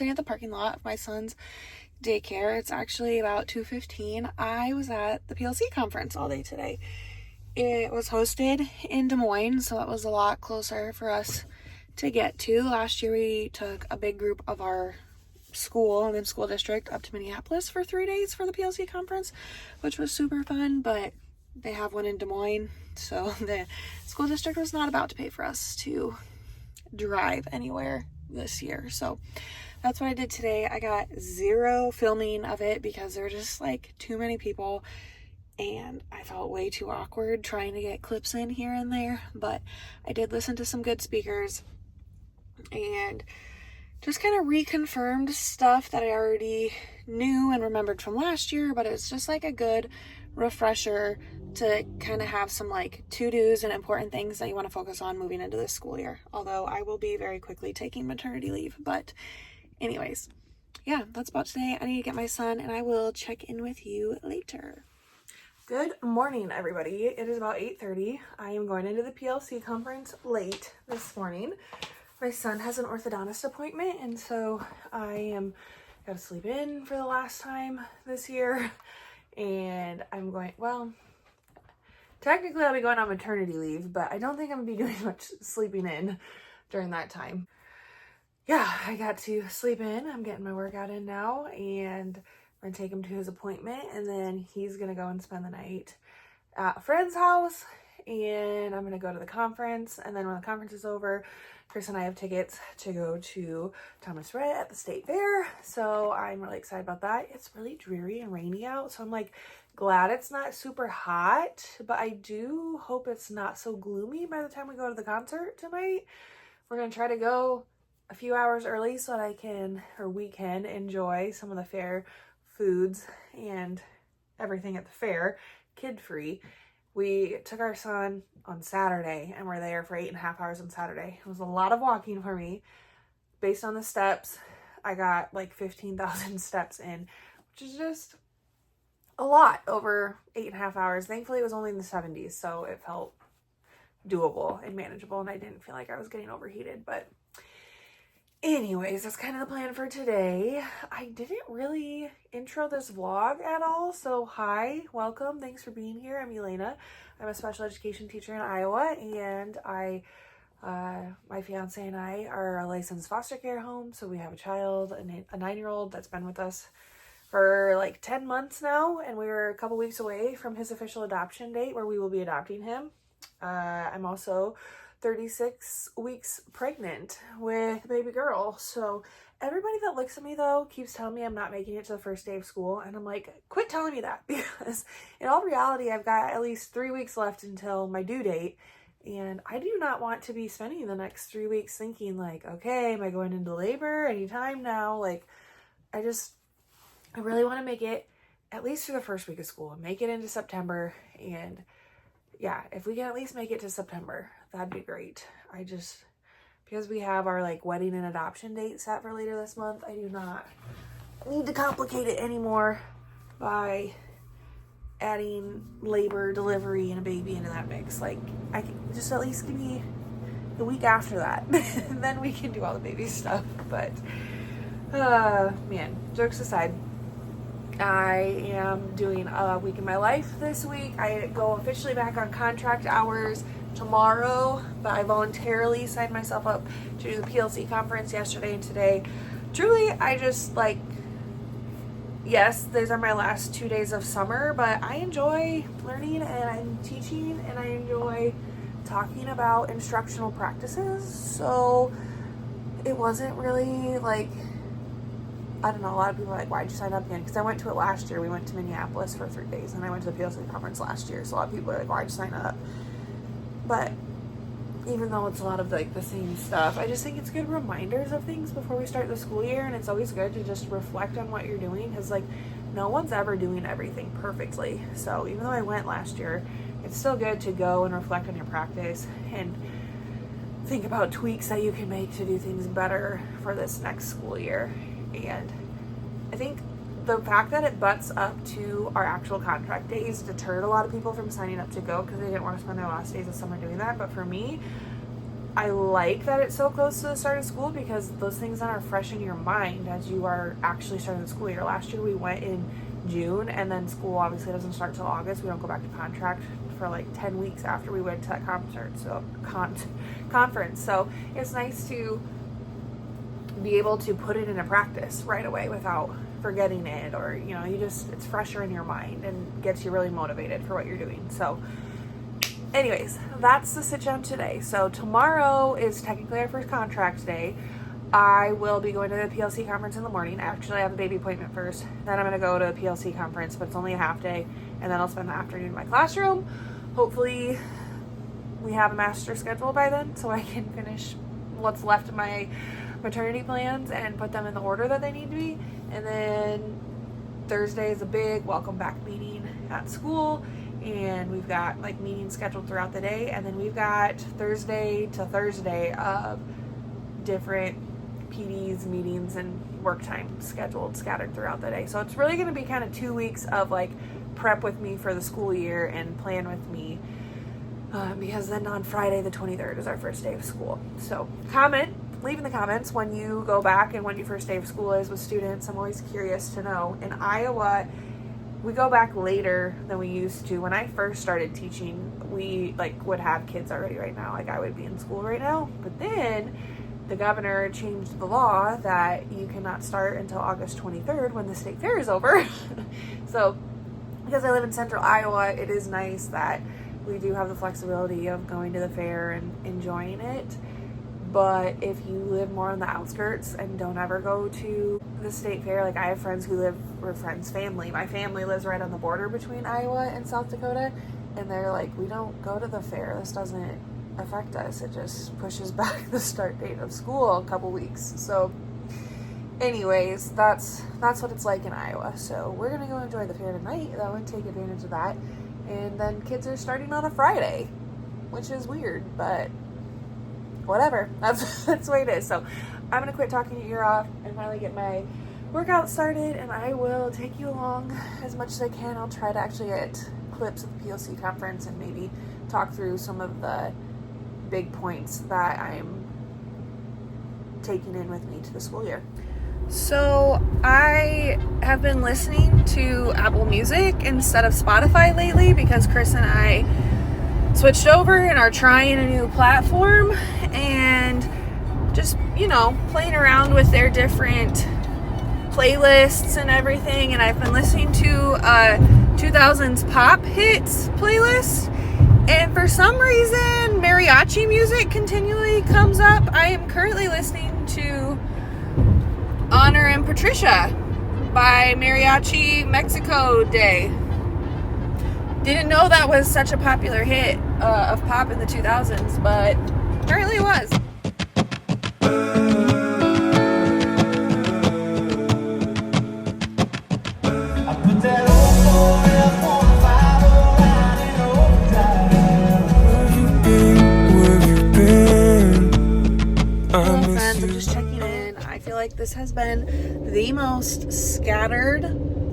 sitting at the parking lot of my son's daycare. It's actually about 2:15. I was at the PLC conference all day today. It was hosted in Des Moines, so that was a lot closer for us to get to. Last year we took a big group of our school and then school district up to Minneapolis for 3 days for the PLC conference, which was super fun, but they have one in Des Moines, so the school district was not about to pay for us to drive anywhere this year. So that's what I did today. I got zero filming of it because there were just like too many people and I felt way too awkward trying to get clips in here and there, but I did listen to some good speakers and just kind of reconfirmed stuff that I already knew and remembered from last year, but it's just like a good refresher to kind of have some like to-dos and important things that you want to focus on moving into this school year. Although I will be very quickly taking maternity leave, but anyways, yeah, that's about today. I need to get my son and I will check in with you later. Good morning, everybody. It is about 8:30. I am going into the PLC conference late this morning. My son has an orthodontist appointment, and so I am got to sleep in for the last time this year. And I'm going, well, technically I'll be going on maternity leave, but I don't think I'm going to be doing much sleeping in during that time. Yeah, I got to sleep in. I'm getting my workout in now, and I'm going to take him to his appointment, and then he's going to go and spend the night at a friend's house, and I'm going to go to the conference, and then when the conference is over, Chris and I have tickets to go to Thomas Rhett at the State Fair, so I'm really excited about that. It's really dreary and rainy out, so I'm like glad it's not super hot, but I do hope it's not so gloomy by the time we go to the concert tonight. We're going to try to go a few hours early so that we can enjoy some of the fair foods and everything at the fair, kid-free. We took our son on Saturday and we're there for 8.5 hours on Saturday. It was a lot of walking for me. Based on the steps, I got like 15,000 steps in, which is just a lot over 8.5 hours. Thankfully, it was only in the 70s, so it felt doable and manageable, and I didn't feel like I was getting overheated. But anyways, that's kind of the plan for today. I didn't really intro this vlog at all, so hi, welcome, thanks for being here. I'm Elena. I'm a special education teacher in Iowa, and my fiance and I are a licensed foster care home, so we have a child, a 9-year-old that's been with us for like 10 months now, and we were a couple weeks away from his official adoption date where we will be adopting him. I'm also 36 weeks pregnant with a baby girl. So everybody that looks at me though keeps telling me I'm not making it to the first day of school, and I'm like, quit telling me that, because in all reality I've got at least 3 weeks left until my due date, and I do not want to be spending the next 3 weeks thinking like, okay, am I going into labor anytime now? Like, I really want to make it at least through the first week of school and make it into September. And yeah, if we can at least make it to September, that'd be great. Because we have our like wedding and adoption date set for later this month, I do not need to complicate it anymore by adding labor, delivery, and a baby into that mix. Like, I can just at least give me the week after that, and then we can do all the baby stuff. But man, jokes aside, I am doing a week in my life this week. I go officially back on contract hours tomorrow, but I voluntarily signed myself up to do the PLC conference yesterday and today. Truly, I just like, yes, these are my last 2 days of summer, but I enjoy learning and I'm teaching, and I enjoy talking about instructional practices. So it wasn't really like, I don't know, a lot of people are like, why'd you sign up again? Because I went to it last year. We went to Minneapolis for 3 days, and I went to the PLC conference last year. So a lot of people are like, why'd you sign up? But even though it's a lot of like the same stuff, I just think it's good reminders of things before we start the school year. And it's always good to just reflect on what you're doing, because like no one's ever doing everything perfectly. So even though I went last year, it's still good to go and reflect on your practice and think about tweaks that you can make to do things better for this next school year. And I think the fact that it butts up to our actual contract days deterred a lot of people from signing up to go, because they didn't want to spend their last days of summer doing that. But for me, I like that it's so close to the start of school because those things are fresh in your mind as you are actually starting the school year. Last year we went in June, and then school obviously doesn't start till August. We don't go back to contract for like 10 weeks after we went to that conference. So it's nice to be able to put it into practice right away without forgetting it, or it's fresher in your mind and gets you really motivated for what you're doing. So anyways, that's the sit down today. So tomorrow is technically our first contract day. I will be going to the PLC conference in the morning. Actually, I have a baby appointment first. Then I'm going to go to a PLC conference, but it's only a half day. And then I'll spend the afternoon in my classroom. Hopefully we have a master schedule by then so I can finish what's left of my maternity plans and put them in the order that they need to be. And then Thursday is a big welcome back meeting at school. And we've got like meetings scheduled throughout the day. And then we've got Thursday to Thursday of different PDs, meetings, and work time scheduled, scattered throughout the day. So it's really going to be kind of 2 weeks of like prep with me for the school year and plan with me, because then on Friday the 23rd is our first day of school. So leave in the comments when you go back and when your first day of school is with students. I'm always curious to know. In Iowa, we go back later than we used to. When I first started teaching, we would have kids already right now. Like I would be in school right now. But then the governor changed the law that you cannot start until August 23rd when the state fair is over. So because I live in central Iowa, it is nice that we do have the flexibility of going to the fair and enjoying it. But if you live more on the outskirts and don't ever go to the state fair, like I have friends who live, or family. My family lives right on the border between Iowa and South Dakota. And they're like, we don't go to the fair. This doesn't affect us. It just pushes back the start date of school a couple weeks. So anyways, that's what it's like in Iowa. So we're going to go enjoy the fair tonight. That would take advantage of that. And then kids are starting on a Friday, which is weird, but whatever. That's the way it is. So I'm going to quit talking your ear off and finally get my workout started, and I will take you along as much as I can. I'll try to actually get clips of the PLC conference and maybe talk through some of the big points that I'm taking in with me to the school year. So I have been listening to Apple Music instead of Spotify lately because Chris and I switched over and are trying a new platform and just, playing around with their different playlists and everything. And I've been listening to 2000s pop hits playlist. And for some reason, mariachi music continually comes up. I am currently listening to Honor and Patricia by Mariachi Mexico Day. Didn't know that was such a popular hit of pop in the 2000s, but apparently it was. Hello friends, I'm just checking in. I feel like this has been the most scattered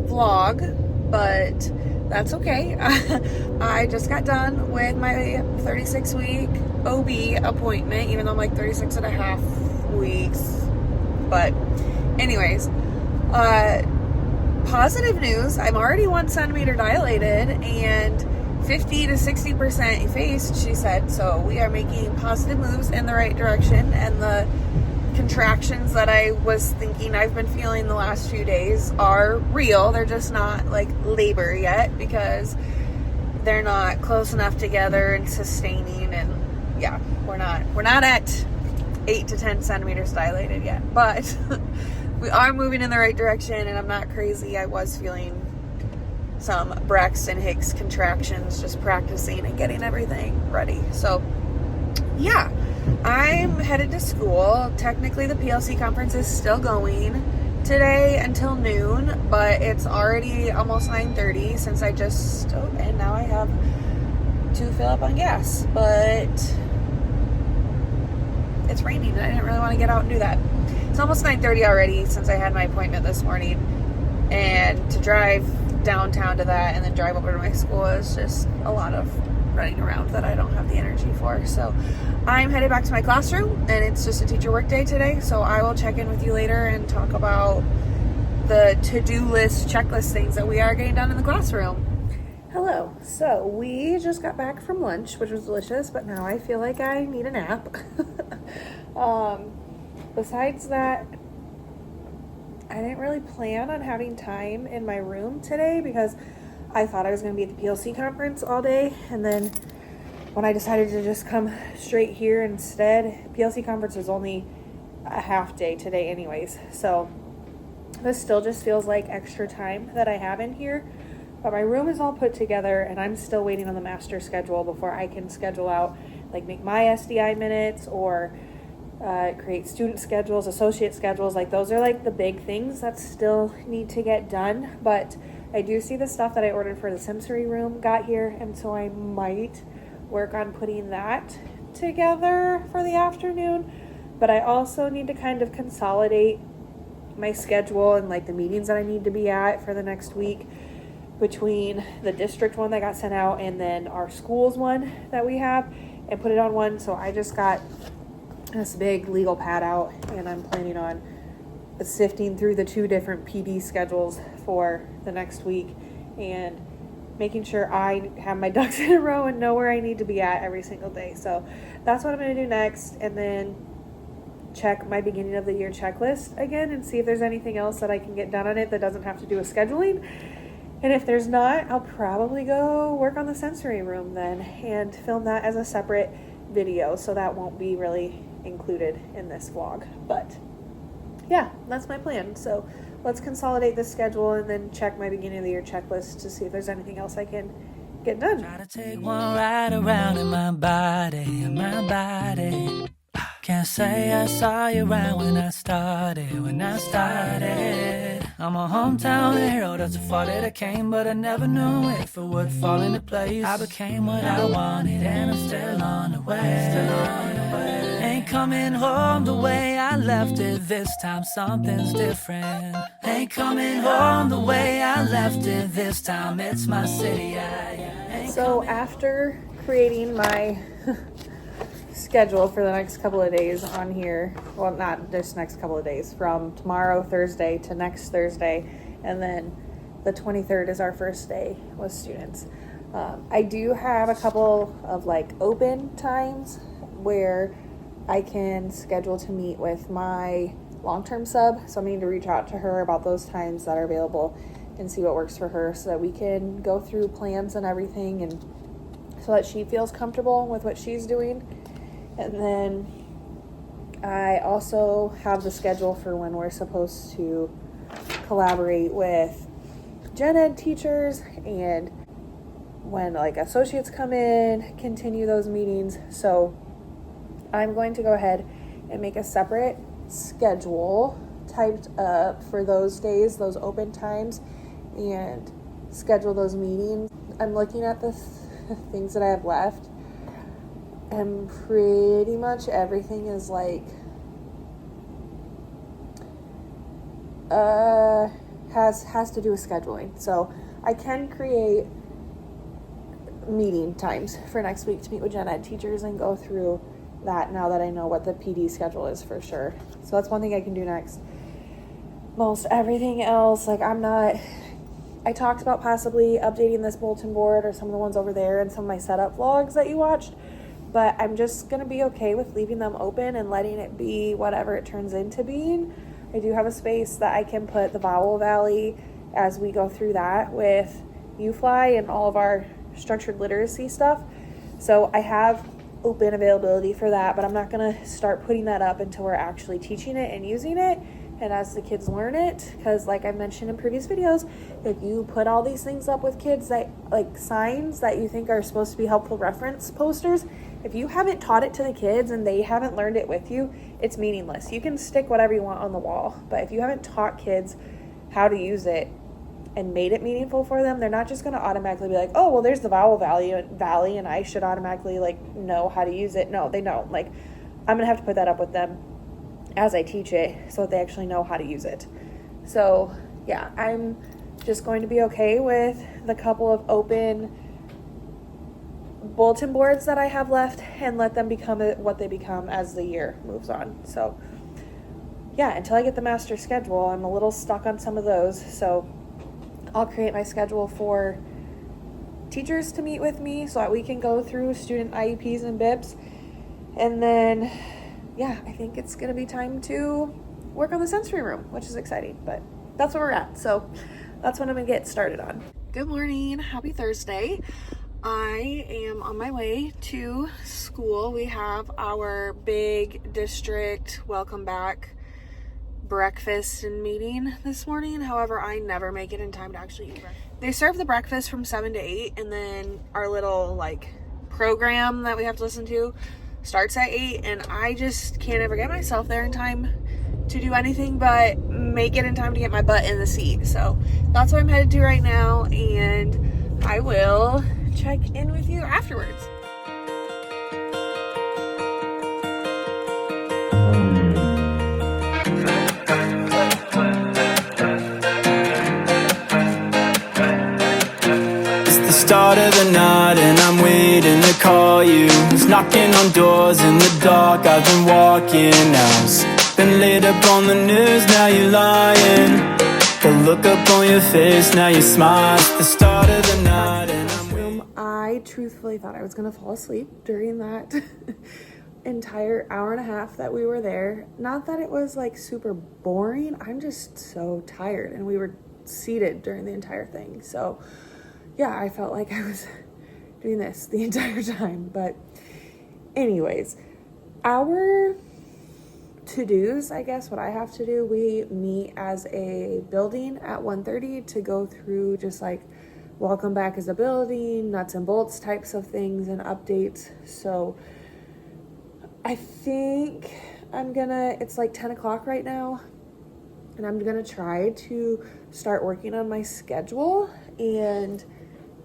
vlog, but that's okay. I just got done with my 36-week OB appointment, even though I'm like 36 and a half weeks. But anyways, positive news. I'm already 1 centimeter dilated and 50 to 60% effaced, she said. So we are making positive moves in the right direction, and the contractions that I was thinking I've been feeling the last few days are real. They're just not like labor yet because they're not close enough together and sustaining, and yeah, we're not at 8 to 10 centimeters dilated yet, but we are moving in the right direction, and I'm not crazy. I was feeling some Braxton Hicks contractions just practicing and getting everything ready. So yeah, I'm headed to school. Technically the PLC conference is still going today until noon, but it's already almost 9:30 since I just and now I have to fill up on gas, but it's raining and I didn't really want to get out and do that. It's almost 9:30 already since I had my appointment this morning, and to drive downtown to that and then drive over to my school is just a lot of running around that I don't have the energy for. So I'm headed back to my classroom, and it's just a teacher work day today. So I will check in with you later and talk about the to-do list, checklist things that we are getting done in the classroom. Hello. So we just got back from lunch, which was delicious, but now I feel like I need a nap. Besides that, I didn't really plan on having time in my room today because I thought I was going to be at the PLC conference all day, and then when I decided to just come straight here instead, PLC conference is only a half day today anyways, so this still just feels like extra time that I have in here, but my room is all put together, and I'm still waiting on the master schedule before I can schedule out, like make my SDI minutes or create student schedules, associate schedules. Like those are like the big things that still need to get done, but I do see the stuff that I ordered for the sensory room got here, and so I might work on putting that together for the afternoon. But I also need to kind of consolidate my schedule and like the meetings that I need to be at for the next week between the district one that got sent out and then our schools one that we have, and put it on one. So I just got this big legal pad out, and I'm planning on sifting through the 2 different PD schedules for the next week and making sure I have my ducks in a row and know where I need to be at every single day. So that's what I'm going to do next, and then check my beginning of the year checklist again and see if there's anything else that I can get done on it that doesn't have to do with scheduling. And if there's not, I'll probably go work on the sensory room then and film that as a separate video, so that won't be really included in this vlog. But yeah, that's my plan. So let's consolidate this schedule and then check my beginning of the year checklist to see if there's anything else I can get done. Try to take one ride around in my body. Can't say I saw you around when I started. I'm a hometown hero, that's a far that I came, but I never knew if it would fall into place. I became what I wanted, and I'm still on the way. Ain't coming home the way I left it, this time something's different. Ain't coming home the way I left it, this time it's my city. So after creating my schedule for the next couple of days on here, well, not this next couple of days, from tomorrow Thursday to next Thursday, and then the 23rd is our first day with students. I do have a couple of like open times where I can schedule to meet with my long-term sub, so I'm going to reach out to her about those times that are available and see what works for her, so that we can go through plans and everything, and so that she feels comfortable with what she's doing. And then I also have the schedule for when we're supposed to collaborate with gen ed teachers and when like associates come in, continue those meetings. So I'm going to go ahead and make a separate schedule typed up for those days, those open times, and schedule those meetings. I'm looking at the things that I have left, and pretty much everything is like has to do with scheduling. So I can create meeting times for next week to meet with gen ed teachers and go through that now that I know what the PD schedule is for sure. So that's one thing I can do next. Most everything else, like I talked about possibly updating this bulletin board or some of the ones over there and some of my setup vlogs that you watched, but I'm just going to be okay with leaving them open and letting it be whatever it turns into being. I do have a space that I can put the Vowel Valley as we go through that with UFly and all of our structured literacy stuff. So I have open availability for that, but I'm not going to start putting that up until we're actually teaching it and using it and as the kids learn it, because like I mentioned in previous videos, if you put all these things up with kids, that like signs that you think are supposed to be helpful reference posters, if you haven't taught it to the kids and they haven't learned it with you, it's meaningless. You can stick whatever you want on the wall, but if you haven't taught kids how to use it and made it meaningful for them, they're not just going to automatically be like, oh, well, there's the vowel valley and I should automatically like know how to use it. No, they don't. Like, I'm going to have to put that up with them as I teach it so that they actually know how to use it. So yeah, I'm just going to be okay with the couple of open bulletin boards that I have left and let them become what they become as the year moves on. So yeah, until I get the master schedule, I'm a little stuck on some of those. So I'll create my schedule for teachers to meet with me so that we can go through student IEPs and BIPs. And then, yeah, I think it's going to be time to work on the sensory room, which is exciting, but that's where we're at. So that's what I'm going to get started on. Good morning. Happy Thursday. I am on my way to school. We have our big district welcome back breakfast and meeting this morning. However, I never make it in time to actually eat breakfast. They serve the breakfast from 7 to 8, and then our little like program that we have to listen to starts at 8, and I just can't ever get myself there in time to do anything but make it in time to get my butt in the seat. So that's what I'm headed to right now, and I will check in with you afterwards. Start of the night and I'm waiting to call you. It's knocking on doors in the dark. I've been walking out. Been laid up on the news, now you're lying. The look up on your face, now you smile. It's the start of the night and I'm waiting. I truthfully thought I was gonna fall asleep during that entire hour and a half that we were there. Not that it was like super boring, I'm just so tired, and we were seated during the entire thing. So yeah, I felt like I was doing this the entire time. But anyways, our to-dos, I guess, what I have to do, we meet as a building at 1:30 to go through just like welcome back as a building, nuts and bolts types of things and updates. So I think it's like 10 o'clock right now, and I'm gonna try to start working on my schedule, and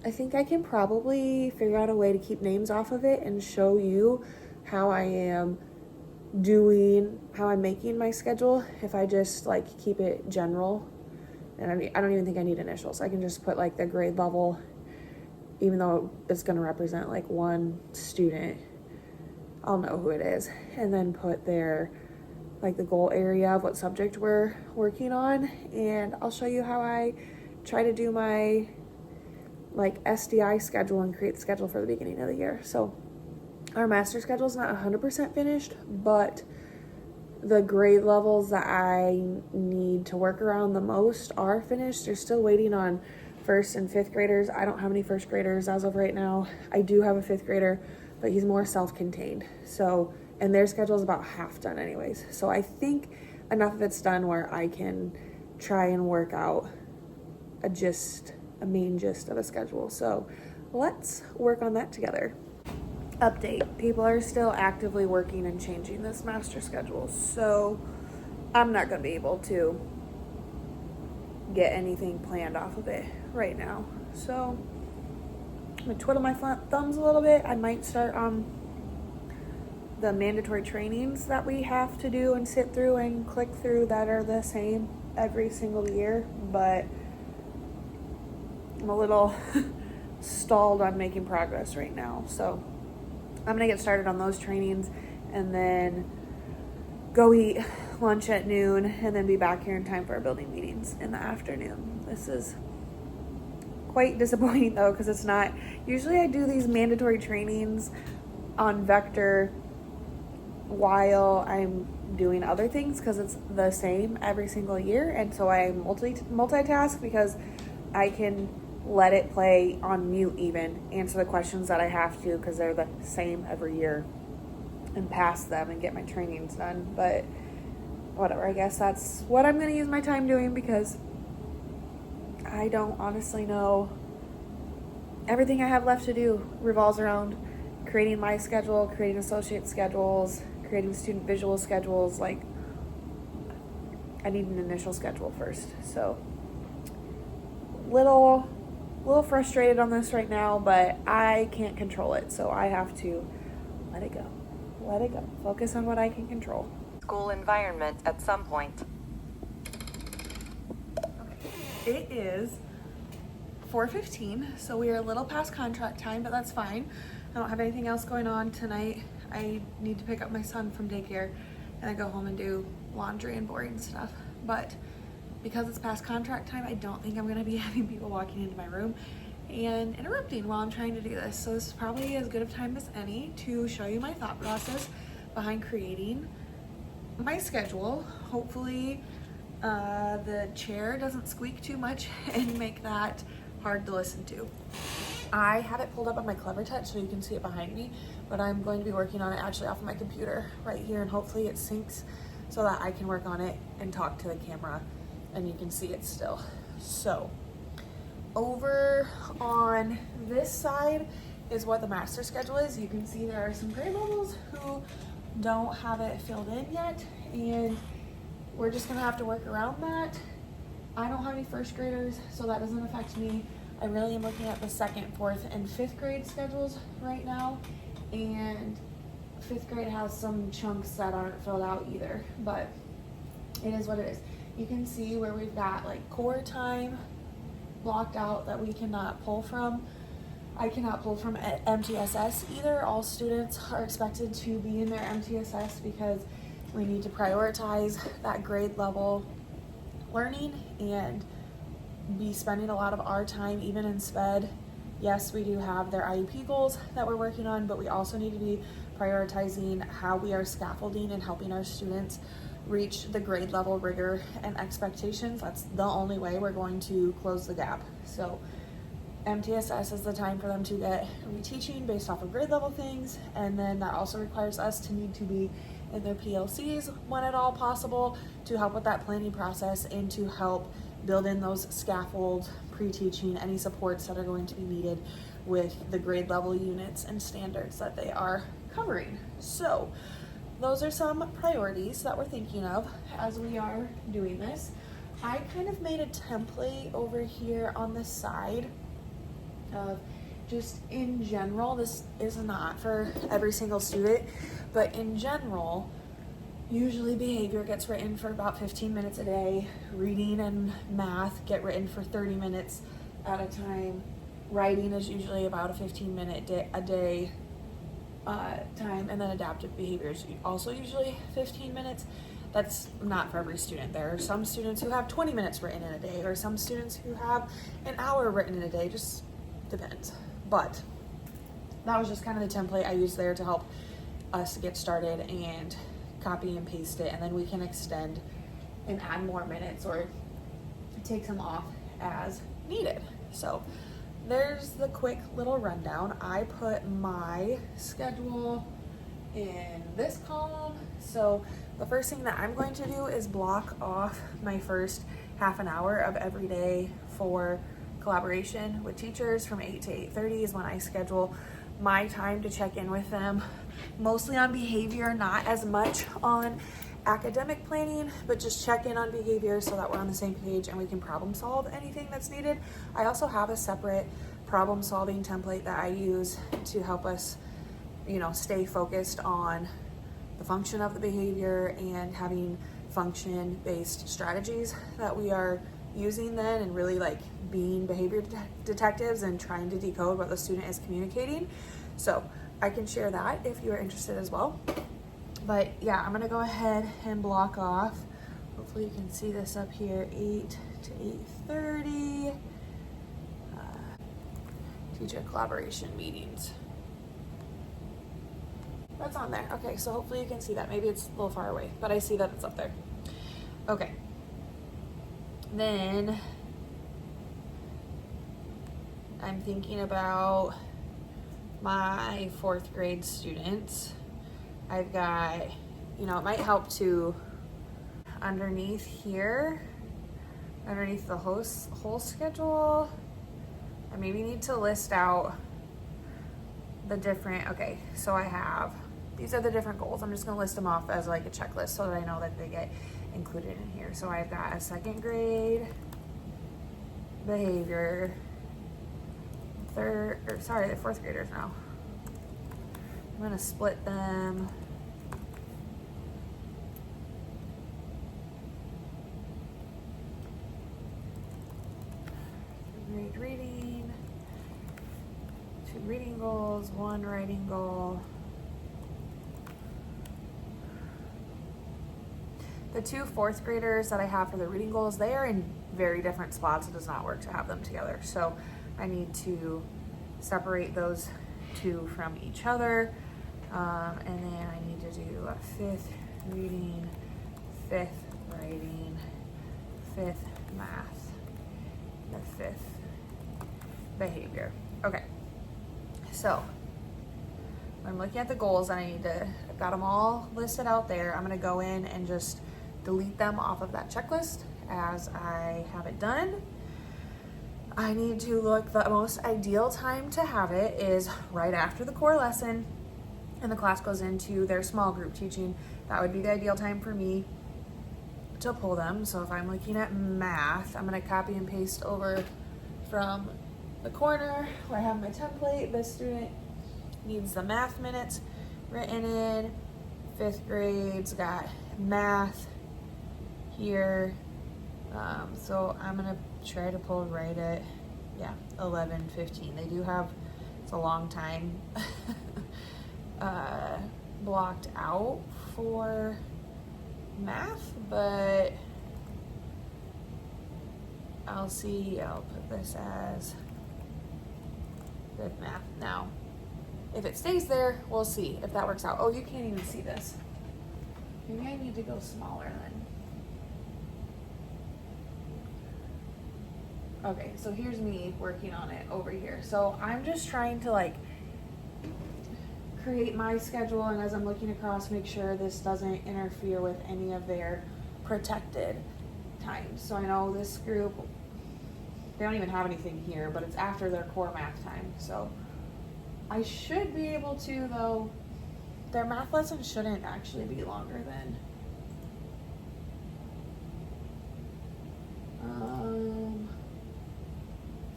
I think I can probably figure out a way to keep names off of it and show you how I'm making my schedule if I just like keep it general. And I don't even think I need initials. I can just put like the grade level, even though it's going to represent like one student. I'll know who it is, and then put their like the goal area of what subject we're working on, and I'll show you how I try to do my like SDI schedule and create the schedule for the beginning of the year. So our master schedule is not 100% finished, but the grade levels that I need to work around the most are finished. They're still waiting on first and fifth graders. I don't have any first graders as of right now. I do have a fifth grader, but he's more self-contained. So, and their schedule is about half done anyways. So I think enough of it's done where I can try and work out a main gist of a schedule. So let's work on that together. Update. People are still actively working and changing this master schedule, so I'm not going to be able to get anything planned off of it right now. So I'm going to twiddle my thumbs a little bit. I might start on the mandatory trainings that we have to do and sit through and click through that are the same every single year, but I'm a little stalled on making progress right now. So I'm gonna get started on those trainings and then go eat lunch at noon and then be back here in time for our building meetings in the afternoon. This is quite disappointing though, because it's not, usually I do these mandatory trainings on Vector while I'm doing other things because it's the same every single year, and so I multitask because I can let it play on mute, even answer the questions that I have to because they're the same every year, and pass them and get my trainings done. But whatever, I guess that's what I'm going to use my time doing because I don't honestly know. Everything I have left to do revolves around creating my schedule, creating associate schedules, creating student visual schedules. Like, I need an initial schedule first. So little frustrated on this right now, but I can't control it, so I have to let it go. Focus on what I can control. School environment at some point. It is 4:15, so we are a little past contract time, but that's fine. I don't have anything else going on tonight. I need to pick up my son from daycare and then go home and do laundry and boring stuff. But because it's past contract time, I don't think I'm gonna be having people walking into my room and interrupting while I'm trying to do this. So this is probably as good of time as any to show you my thought process behind creating my schedule. Hopefully the chair doesn't squeak too much and make that hard to listen to. I have it pulled up on my Clever Touch so you can see it behind me, but I'm going to be working on it actually off of my computer right here, and hopefully it syncs so that I can work on it and talk to the camera and you can see it still. So over on this side is what the master schedule is. You can see there are some grade levels who don't have it filled in yet, and we're just gonna have to work around that. I don't have any first graders, so that doesn't affect me. I really am looking at the 2nd, 4th, and 5th grade schedules right now, and 5th grade has some chunks that aren't filled out either, but it is what it is. You can see where we've got like core time blocked out that we cannot pull from. I cannot pull from MTSS either. All students are expected to be in their MTSS because we need to prioritize that grade level learning and be spending a lot of our time even in SPED. Yes, we do have their IEP goals that we're working on, but we also need to be prioritizing how we are scaffolding and helping our students reach the grade level rigor and expectations. That's the only way we're going to close the gap. So MTSS is the time for them to get reteaching based off of grade level things, and then that also requires us to need to be in their PLCs when at all possible to help with that planning process and to help build in those scaffold pre-teaching, any supports that are going to be needed with the grade level units and standards that they are covering. So those are some priorities that we're thinking of as we are doing this. I kind of made a template over here on the side of just in general. This is not for every single student, but in general, usually behavior gets written for about 15 minutes a day. Reading and math get written for 30 minutes at a time. Writing is usually about a 15-minute a day time, and then adaptive behaviors also usually 15 minutes. That's not for every student. There are some students who have 20 minutes written in a day, or some students who have an hour written in a day, just depends. But that was just kind of the template I used there to help us get started and copy and paste it, and then we can extend and add more minutes or take some off as needed. So there's the quick little rundown. I put my schedule in this column. So the first thing that I'm going to do is block off my first half an hour of every day for collaboration with teachers. From 8 to 8:30 is when I schedule my time to check in with them, mostly on behavior, not as much on academic planning, but just check in on behavior so that we're on the same page and we can problem solve anything that's needed. I also have a separate problem solving template that I use to help us, stay focused on the function of the behavior and having function-based strategies that we are using then, and really like being behavior detectives and trying to decode what the student is communicating. So I can share that if you are interested as well. But yeah, I'm gonna go ahead and block off, hopefully you can see this up here, 8 to 8:30, teacher collaboration meetings. That's on there. Okay, so hopefully you can see that. Maybe it's a little far away, but I see that it's up there. Okay. Then I'm thinking about my 4th grade students. I've got, it might help to underneath here, underneath the whole schedule, I maybe need to list out the different, okay, so these are the different goals. I'm just gonna list them off as like a checklist so that I know that they get included in here. So I've got a 2nd grade behavior, the 4th graders now. I'm gonna split them. Grade reading, 2 reading goals, 1 writing goal. The 2 fourth graders that I have for the reading goals, they are in very different spots. It does not work to have them together. So I need to separate those 2 from each other. And then I need to do a 5th reading, 5th writing, 5th math, the 5th behavior. Okay, so I'm looking at the goals and I've got them all listed out there. I'm gonna go in and just delete them off of that checklist as I have it done. I need to look, the most ideal time to have it is right after the core lesson and the class goes into their small group teaching. That would be the ideal time for me to pull them. So if I'm looking at math, I'm gonna copy and paste over from the corner where I have my template. This student needs the math minutes written in. 5th grade's got math here. So I'm gonna try to pull right at 11:15. They do have, it's a long time blocked out for math, but I'll put this as 5th math. Now, if it stays there, we'll see if that works out. Oh, you can't even see this. Maybe I need to go smaller then. Okay, so here's me working on it over here. So I'm just trying to like create my schedule, and as I'm looking across, make sure this doesn't interfere with any of their protected times. So I know this group, they don't even have anything here, but it's after their core math time. So I should be able to, though, their math lesson shouldn't actually be longer than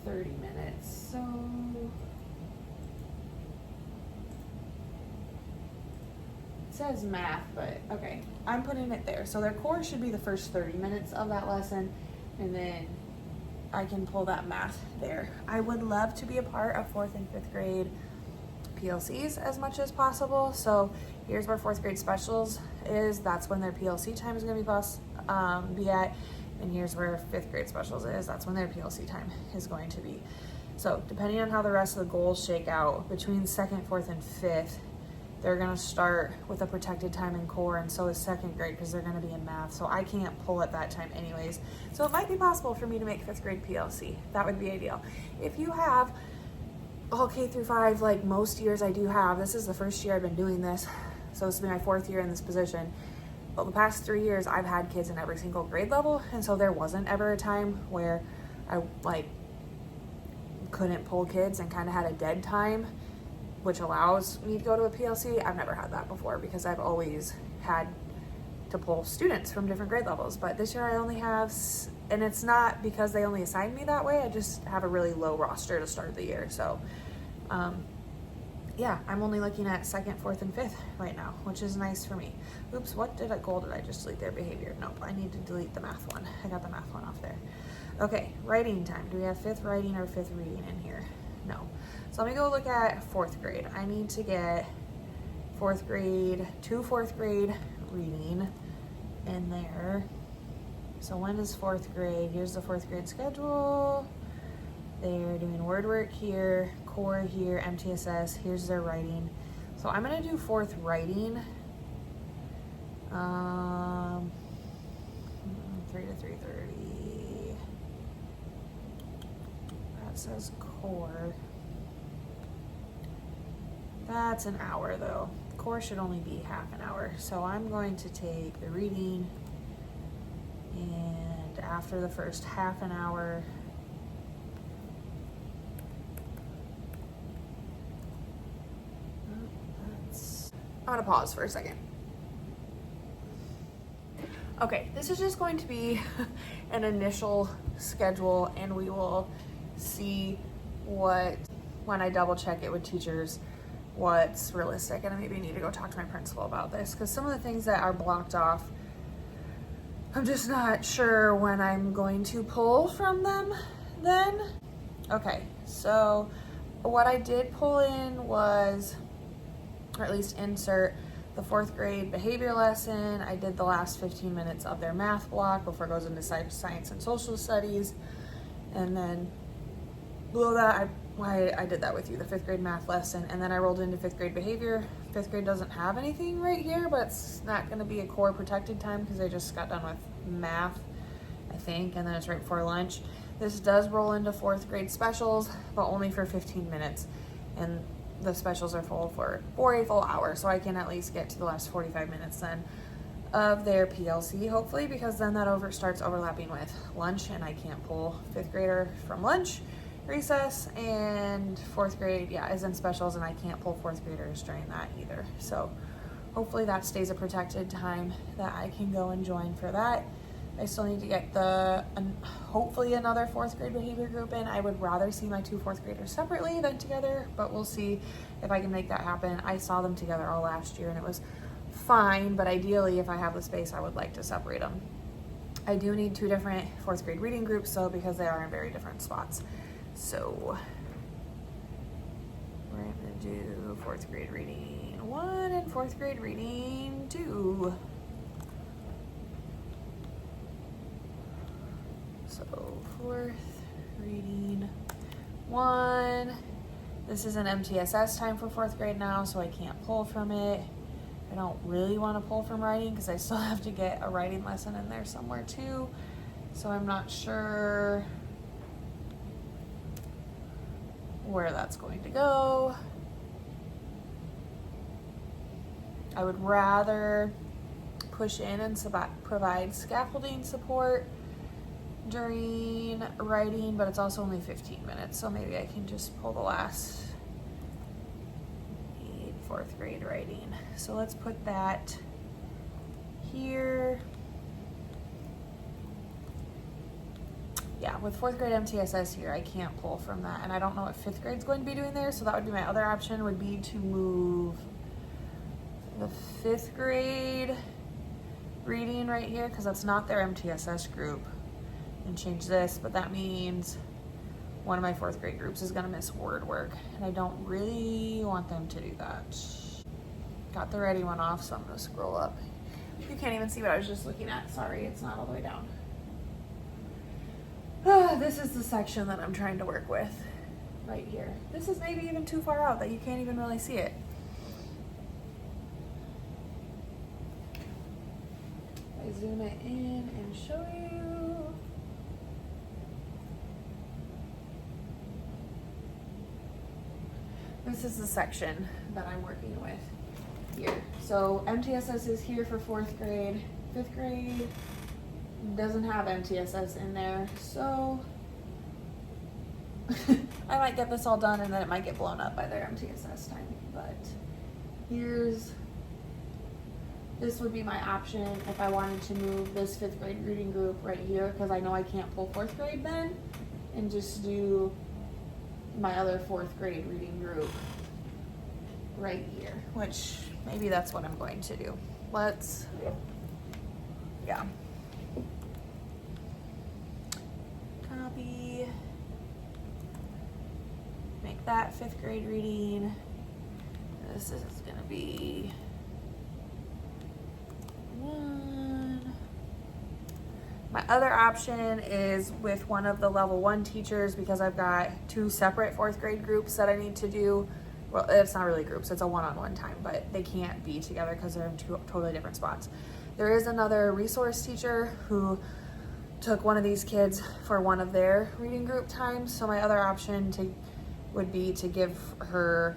30 minutes. So it says math, but okay, I'm putting it there. So their core should be the first 30 minutes of that lesson, and then I can pull that math there. I would love to be a part of 4th and 5th grade PLCs as much as possible. So here's where 4th grade specials is. That's when their PLC time is going to be at. And here's where 5th grade specials is. That's when their PLC time is going to be. So depending on how the rest of the goals shake out, between 2nd, 4th, and 5th, they're going to start with a protected time in core, and so is 2nd grade because they're going to be in math. So I can't pull at that time anyways. So it might be possible for me to make 5th grade PLC. That would be ideal. If you have all K through 5, like most years I do have, this is the first year I've been doing this. So this will be my 4th year in this position. But the past 3 years, I've had kids in every single grade level, and so there wasn't ever a time where I couldn't pull kids and kind of had a dead time, which allows me to go to a PLC. I've never had that before because I've always had to pull students from different grade levels. But this year I only have, and it's not because they only assigned me that way, I just have a really low roster to start the year. So yeah, I'm only looking at 2nd, 4th, and 5th right now, which is nice for me. Oops, what goal did I just delete? Their behavior. Nope, I need to delete the math one. I got the math one off there. Okay, writing time. Do we have 5th writing or 5th reading in here? No. So let me go look at 4th grade. I need to get 4th grade, 2 4th grade reading in there. So when is 4th grade? Here's the 4th grade schedule. They're doing word work here, core here, MTSS, here's their writing. So I'm gonna do 4th writing. 3 to 3:30. That says core. That's an hour though. Core should only be half an hour. So I'm going to take the reading, and after the first half an hour, I'm gonna pause for a second. Okay, this is just going to be an initial schedule, and we will see what, when I double check it with teachers, what's realistic. And I maybe need to go talk to my principal about this, because some of the things that are blocked off, I'm just not sure when I'm going to pull from them then. Okay, so what I did pull in was, or at least insert, the 4th grade behavior lesson. I did the last 15 minutes of their math block before it goes into science and social studies. And then below that, I did that with you, the 5th grade math lesson. And then I rolled into 5th grade behavior. 5th grade doesn't have anything right here, but it's not going to be a core protected time because I just got done with math, I think, and then it's right before lunch. This does roll into 4th grade specials, but only for 15 minutes. And the specials are full for a full hour, so I can at least get to the last 45 minutes then of their PLC, hopefully, because then that starts overlapping with lunch, and I can't pull 5th grader from lunch, recess, and 4th grade, is in specials, and I can't pull 4th graders during that either. So hopefully that stays a protected time that I can go and join for that. I still need to get hopefully another 4th grade behavior group in. I would rather see my 2 4th graders separately than together, but we'll see if I can make that happen. I saw them together all last year and it was fine, but ideally if I have the space, I would like to separate them. I do need 2 different 4th grade reading groups though, because they are in very different spots. So we're gonna do 4th grade reading 1 and 4th grade reading 2. So 4th reading 1. This is an MTSS time for 4th grade now, so I can't pull from it. I don't really want to pull from writing because I still have to get a writing lesson in there somewhere too. So I'm not sure where that's going to go. I would rather push in and provide scaffolding support during writing, but it's also only 15 minutes, so maybe I can just pull the last 4th grade writing. So let's put that here. Yeah, with 4th grade MTSS here, I can't pull from that, and I don't know what 5th grade's going to be doing there, so that would be my other option, would be to move the 5th grade reading right here, because that's not their MTSS group, and change this, but that means one of my 4th grade groups is going to miss word work, and I don't really want them to do that. Got the ready one off, so I'm going to scroll up. You can't even see what I was just looking at. Sorry, it's not all the way down. This is the section that I'm trying to work with right here. This is maybe even too far out that you can't even really see it. I zoom it in and show you. This is the section that I'm working with here. So MTSS is here for 4th grade. 5th grade doesn't have MTSS in there, so I might get this all done and then it might get blown up by their MTSS time. But this would be my option if I wanted to move this 5th grade reading group right here, because I know I can't pull 4th grade then, and just do my other 4th grade reading group right here, which maybe that's what I'm going to do. Copy, make that 5th grade reading. This is gonna be 1. My other option is with one of the level 1 teachers, because I've got 2 separate 4th grade groups that I need to do. Well, it's not really groups, it's a one-on-one time, but they can't be together because they're in 2 totally different spots. There is another resource teacher who took one of these kids for one of their reading group times. So my other option would be to give her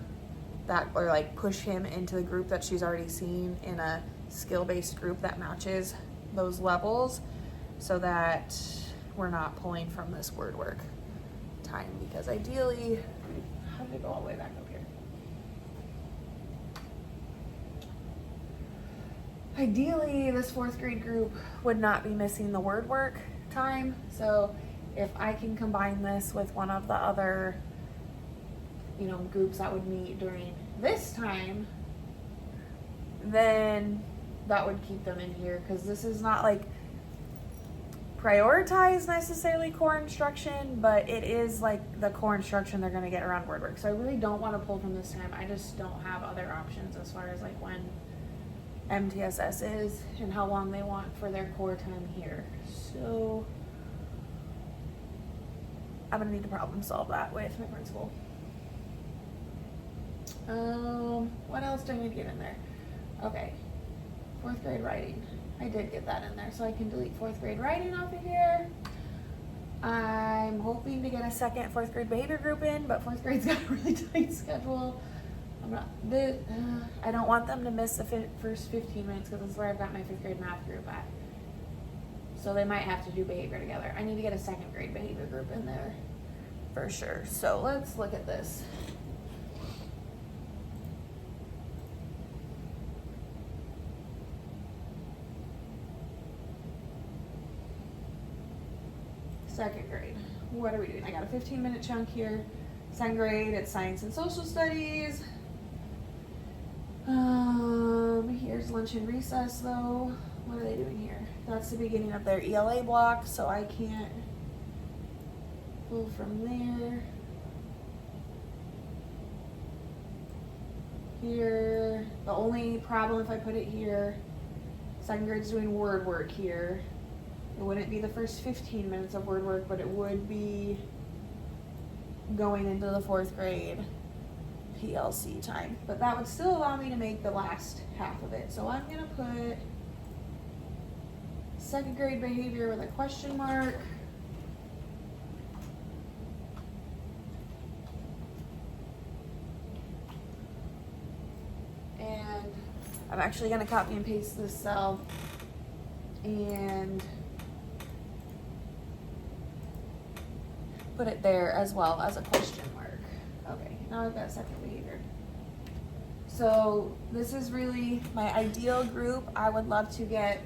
that, or like push him into the group that she's already seen in a skill-based group that matches those levels, so that we're not pulling from this word work time, because ideally, how did it go all the way back up here? Ideally, this 4th grade group would not be missing the word work time. So if I can combine this with one of the other, groups that would meet during this time, then that would keep them in here, because this is not like prioritize necessarily core instruction, but it is like the core instruction they're going to get around word work. So I really don't want to pull from this time. I just don't have other options as far as like when MTSS is and how long they want for their core time here. So I'm going to need to problem solve that with my principal. What else do I need to get in there? Okay, 4th grade writing. I did get that in there, so I can delete 4th grade writing off of here. I'm hoping to get a second 4th grade behavior group in, but 4th grade's got a really tight schedule. I don't want them to miss the first 15 minutes because that's where I've got my 5th grade math group at. So they might have to do behavior together. I need to get a 2nd grade behavior group in there for sure. So let's look at this. Second grade. What are we doing? I got a 15-minute chunk here. 2nd grade, it's science and social studies. Here's lunch and recess though. What are they doing here? That's the beginning of their ELA block, so I can't pull from there. Here, the only problem if I put it here, 2nd grade's doing word work here. It wouldn't be the first 15 minutes of word work, but it would be going into the 4th grade PLC time. But that would still allow me to make the last half of it. So I'm going to put 2nd grade behavior with a question mark. And I'm actually going to copy and paste this cell and put it there as well as a question mark. Okay, now I've got 2nd behavior. So this is really my ideal group. I would love to get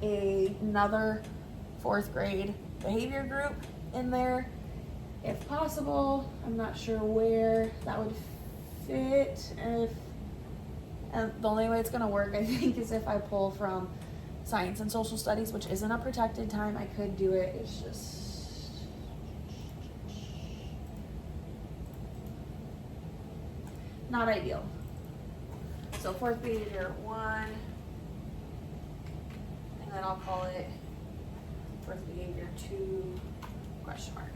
another 4th grade behavior group in there if possible. I'm not sure where that would fit. And the only way it's going to work, I think, is if I pull from science and social studies, which isn't a protected time. I could do it. It's just not ideal. So 4th behavior 1, and then I'll call it 4th behavior 2 question mark.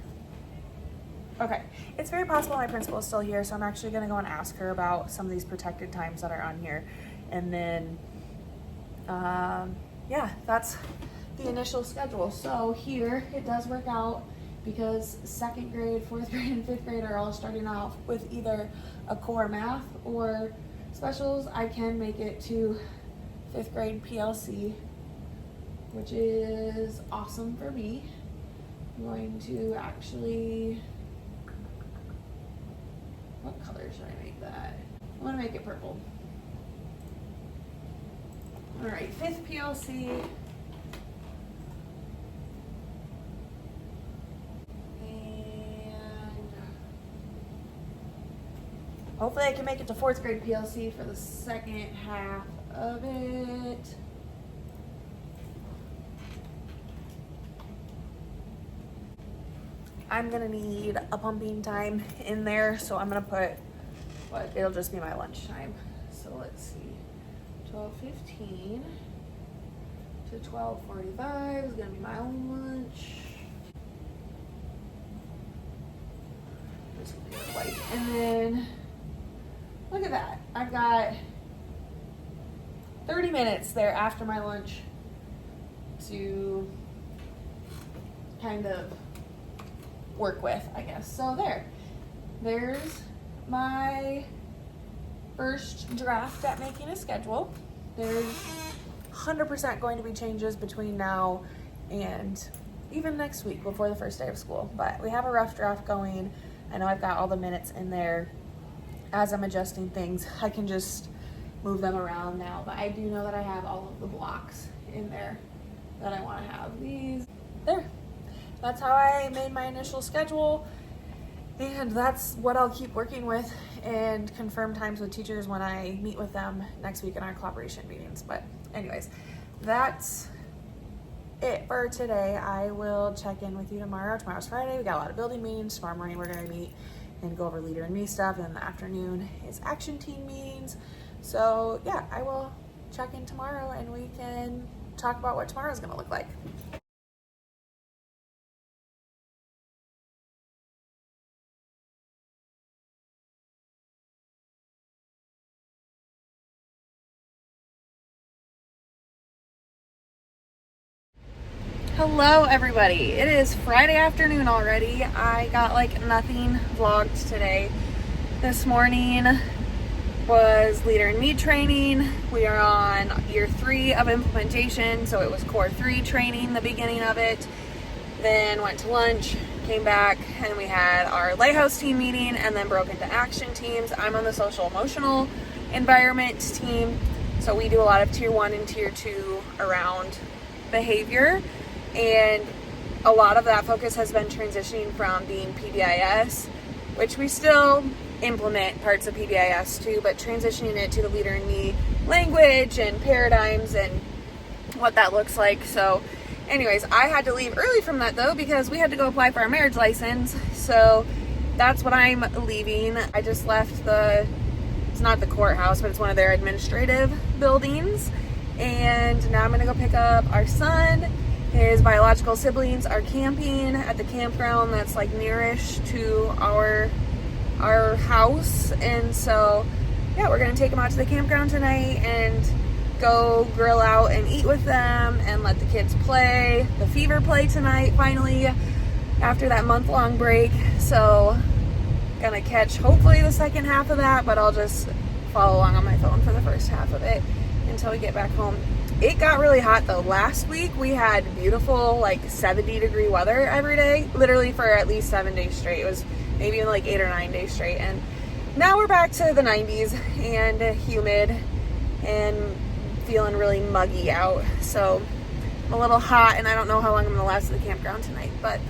Okay, it's very possible my principal is still here, so I'm actually going to go and ask her about some of these protected times that are on here. And then, yeah, that's the initial schedule. So here it does work out because 2nd grade, 4th grade, and 5th grade are all starting off with either a core math or specials. I can make it to 5th grade PLC, which is awesome for me. I'm going to actually, what color should I make that? I want to make it purple. All right, 5th PLC. Hopefully I can make it to 4th grade PLC for the 2nd half of it. I'm gonna need a pumping time in there, so I'm gonna put, but it'll just be my lunch time. So let's see, 12:15 to 12:45 is gonna be my own lunch. This will be white, and then look at that. I've got 30 minutes there after my lunch to kind of work with, I guess. So there's my first draft at making a schedule. There's 100% going to be changes between now and even next week before the first day of school. But we have a rough draft going. I know I've got all the minutes in there. As I'm adjusting things, I can just move them around now, but I do know that I have all of the blocks in there that I want to have. These there. That's how I made my initial schedule, and that's what I'll keep working with and confirm times with teachers when I meet with them next week in our collaboration meetings. But anyways, that's it for today. I will check in with you tomorrow. Tomorrow's Friday. We got a lot of building meetings. Tomorrow morning we're going to meet and go over leader and me stuff. And in the afternoon is action team meetings. So yeah, I will check in tomorrow and we can talk about what tomorrow's going to look like. Hello everybody, it is Friday afternoon already. I got like nothing vlogged today. This morning was leader and me training. We are on year 3 of implementation, so it was core 3 training, the beginning of it. Then went to lunch, came back, and we had our lighthouse team meeting and then broke into action teams. I'm on the social emotional environment team, so we do a lot of tier 1 and tier 2 around behavior. And a lot of that focus has been transitioning from being PBIS, which we still implement parts of PBIS too, but transitioning it to the leader and me language and paradigms and what that looks like. So anyways, I had to leave early from that though, because we had to go apply for our marriage license. So that's what I'm leaving. I just left it's not the courthouse, but it's one of their administrative buildings. And now I'm gonna go pick up our son. His biological siblings are camping at the campground that's like nearish to our house, and so yeah, we're gonna take them out to the campground tonight and go grill out and eat with them and let the kids play the fever play tonight finally after that month-long break. So gonna catch hopefully the second half of that, but I'll just follow along on my phone for the first half of it until we get back home. It got really hot though. Last week we had beautiful like 70-degree weather every day, literally for at least 7 days straight. It was maybe like 8 or 9 days straight, and now we're back to the 90s and humid and feeling really muggy out. So I'm a little hot and I don't know how long I'm gonna last at the campground tonight, but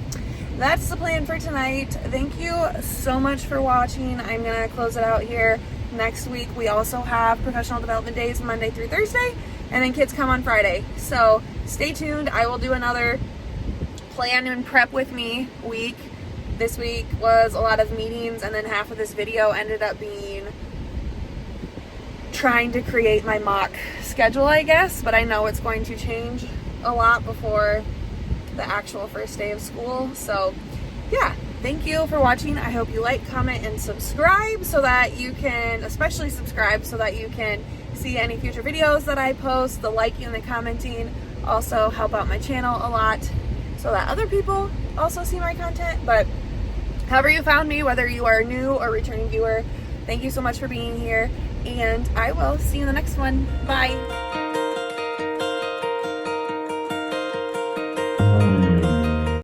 that's the plan for tonight. Thank you so much for watching. I'm gonna close it out here. Next week we also have professional development days Monday through Thursday, and then kids come on Friday. So stay tuned. I will do another plan and prep with me week. This week was a lot of meetings, and then half of this video ended up being trying to create my mock schedule, I guess, but I know it's going to change a lot before the actual first day of school. So yeah, thank you for watching. I hope you like, comment, and subscribe so that you can, especially subscribe so that you can see any future videos that I post. The liking and the commenting also help out my channel a lot so that other people also see my content. But however you found me, whether you are a new or returning viewer, thank you so much for being here, and I will see you in the next one. Bye.